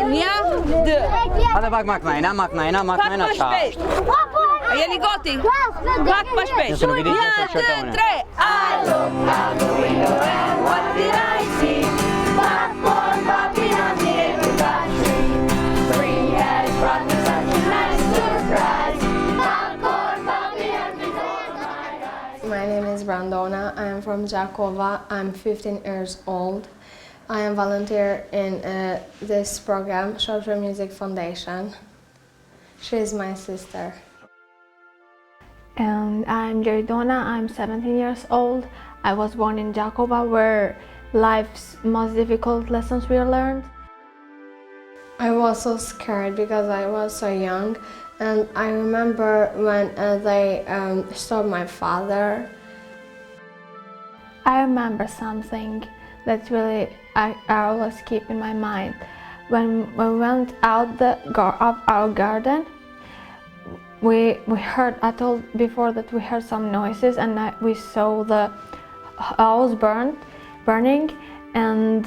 Nja, D. Hajde pak maknajna, čao. A je li goti? Pak pa špeć. Jesi li vidiš da sam 1, čutao? 2, 3, I looked out the window and what did I see? Popcorn popping on the apricot tree. Spring has brought me such a nice surprise. Popcorn popping on before my eyes. My name is Brandona. I am from Gjakova. I'm 15 years old. I am volunteer in this program, Shropshire Music Foundation. She is my sister. And I'm Dona. I'm 17 years old. I was born in Gjakova, where life's most difficult lessons were learned. I was so scared because I was so young, and I remember when they stopped my father. I remember something that really I always keep in my mind. When we went out of our garden, we heard, I told before that we heard some noises, and we saw the house burning, and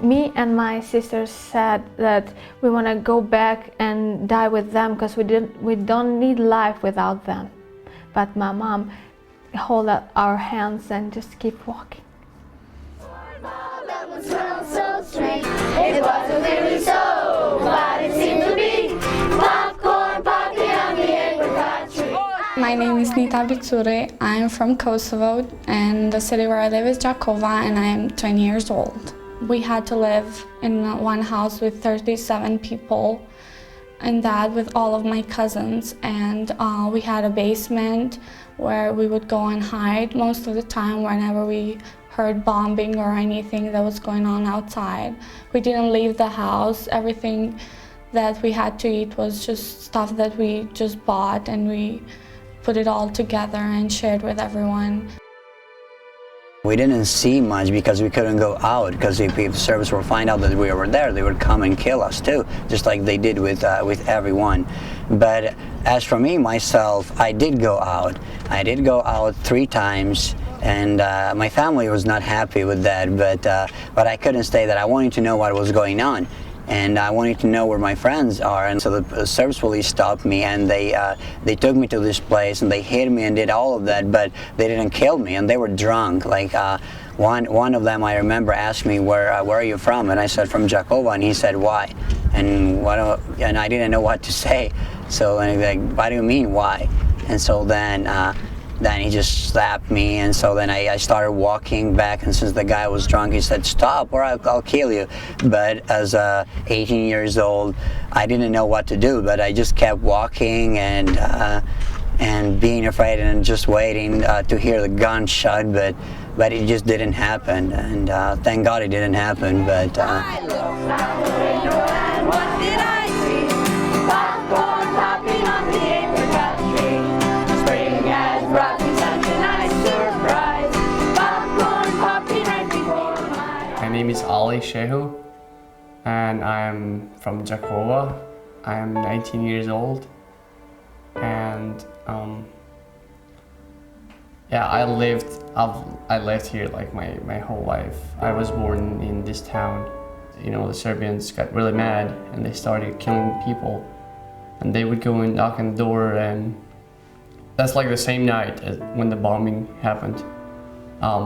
me and my sisters said that we want to go back and die with them because we don't need life without them. But my mom held out our hands and just keep walking. That one smelled so strange. It wasn't really so, but it seemed to be popcorn popping on the apricot tree. My name is Nita Bitsure. I am from Kosovo, and the city where I live is Gjakova, and I am 20 years old. We had to live in one house with 37 people, and that with all of my cousins, and we had a basement where we would go and hide most of the time whenever we heard bombing or anything that was going on outside. We didn't leave the house. Everything that we had to eat was just stuff that we just bought, and we put it all together and shared with everyone. We didn't see much because we couldn't go out, because if the service would find out that we were there, they would come and kill us too, just like they did with everyone. But as for me, myself, I did go out. I did go out 3 times, and my family was not happy with that, but I couldn't stay there. I wanted to know what was going on, and I wanted to know where my friends are. And so the service police stopped me, and they took me to this place, and they hit me and did all of that, but they didn't kill me, and they were drunk. Like one of them, I remember, asked me, where are you from? And I said, from Gjakova, and he said, why? And I didn't know what to say. So and like, what do you mean, why? And so then he just slapped me, and so then I started walking back, and since the guy was drunk, he said, stop or I'll kill you. But as 18 years old, I didn't know what to do, but I just kept walking and being afraid and just waiting to hear the gunshot, but it just didn't happen, and thank God it didn't happen. But I looked out the window and what did I see? Popcorn popping on the apricot tree. Spring has brought me such a nice surprise. Popcorn popping right before my eyes. My name is Shehu, and I am from Gjakova. I am 19 years old, and yeah, I lived here like my whole life. I was born in this town. You know, the Serbians got really mad and they started killing people, and they would go and knock on the door, and that's like the same night as when the bombing happened.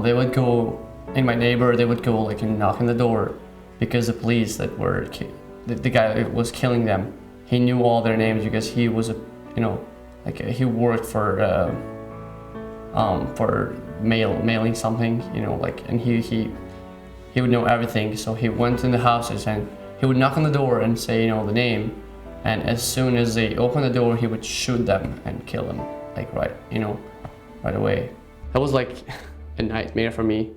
They would go in my neighbor. They would go like and knock on the door, because the police that were the guy that was killing them, he knew all their names because he was he worked for mailing something, and he would know everything. So he went in the houses and he would knock on the door and say the name, and as soon as they opened the door, he would shoot them and kill them right away. That was like a nightmare for me.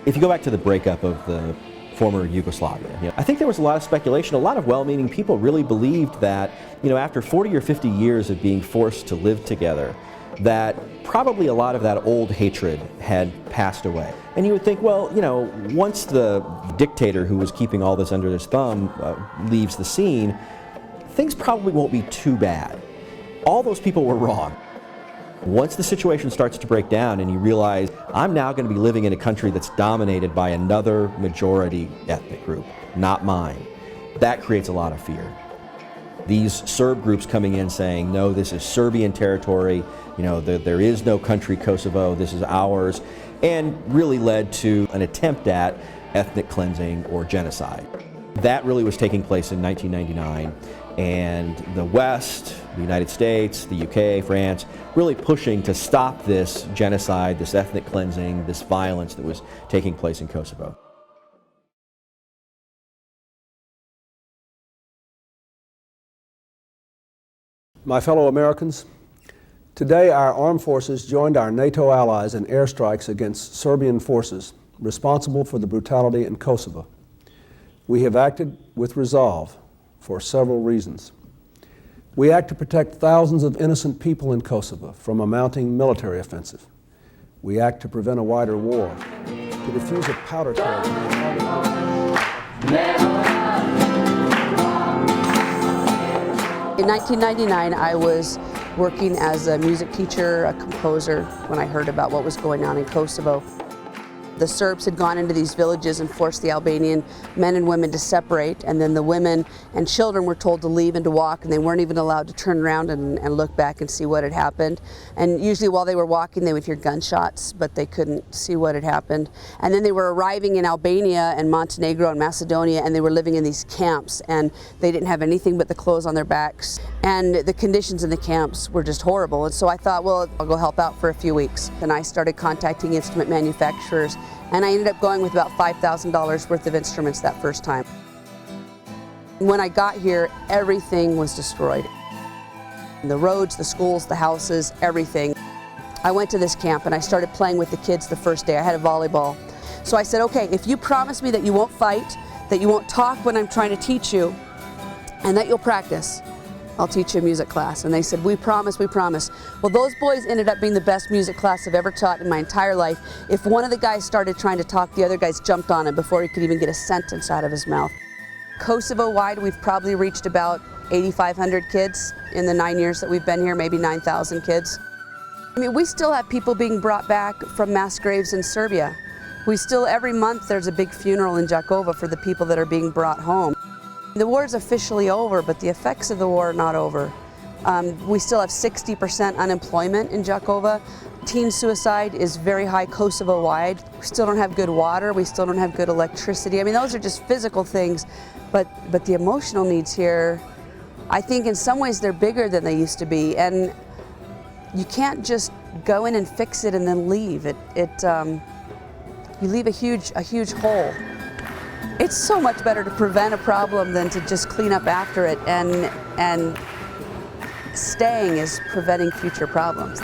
If you go back to the breakup of the former Yugoslavia, I think there was a lot of speculation. A lot of well-meaning people really believed that, after 40 or 50 years of being forced to live together, that probably a lot of that old hatred had passed away. And you would think, well, once the dictator who was keeping all this under his thumb leaves the scene, things probably won't be too bad. all those people were wrong. Once the situation starts to break down and you realize, I'm now going to be living in a country that's dominated by another majority ethnic group, not mine, that creates a lot of fear. These Serb groups coming in saying, no, this is Serbian territory, you know, there is no country Kosovo, this is ours, and really led to an attempt at ethnic cleansing or genocide. That really was taking place in 1999, and the West, the United States, the UK, France, really pushing to stop this genocide, this ethnic cleansing, this violence that was taking place in Kosovo. My fellow Americans, today our armed forces joined our NATO allies in airstrikes against Serbian forces responsible for the brutality in Kosovo. We have acted with resolve for several reasons. We act to protect thousands of innocent people in Kosovo from a mounting military offensive. We act to prevent a wider war, to defuse a powder keg. In 1999, I was working as a music teacher, a composer, when I heard about what was going on in Kosovo. The Serbs had gone into these villages and forced the Albanian men and women to separate, and then the women and children were told to leave and to walk, and they weren't even allowed to turn around and look back and see what had happened. And usually while they were walking, they would hear gunshots, but they couldn't see what had happened. And then they were arriving in Albania and Montenegro and Macedonia, and they were living in these camps, and they didn't have anything but the clothes on their backs. And the conditions in the camps were just horrible. And so I thought, well, I'll go help out for a few weeks. And I started contacting instrument manufacturers, and I ended up going with about $5,000 worth of instruments that first time. When I got here, everything was destroyed. The roads, the schools, the houses, everything. I went to this camp and I started playing with the kids the first day. I had a volleyball. So I said, okay, if you promise me that you won't fight, that you won't talk when I'm trying to teach you, and that you'll practice, I'll teach you a music class. And they said, we promise, we promise. Well, those boys ended up being the best music class I've ever taught in my entire life. If one of the guys started trying to talk, the other guys jumped on him before he could even get a sentence out of his mouth. Kosovo-wide, we've probably reached about 8,500 kids in the 9 years that we've been here, maybe 9,000 kids. I mean, we still have people being brought back from mass graves in Serbia. We still, every month, there's a big funeral in Gjakova for the people that are being brought home. The war is officially over, but the effects of the war are not over. We still have 60% unemployment in Gjakova. Teen suicide is very high Kosovo-wide. We still don't have good water. We still don't have good electricity. I mean, those are just physical things, but the emotional needs here, I think in some ways they're bigger than they used to be. And you can't just go in and fix it and then leave. You leave a huge hole. It's so much better to prevent a problem than to just clean up after it, and staying is preventing future problems.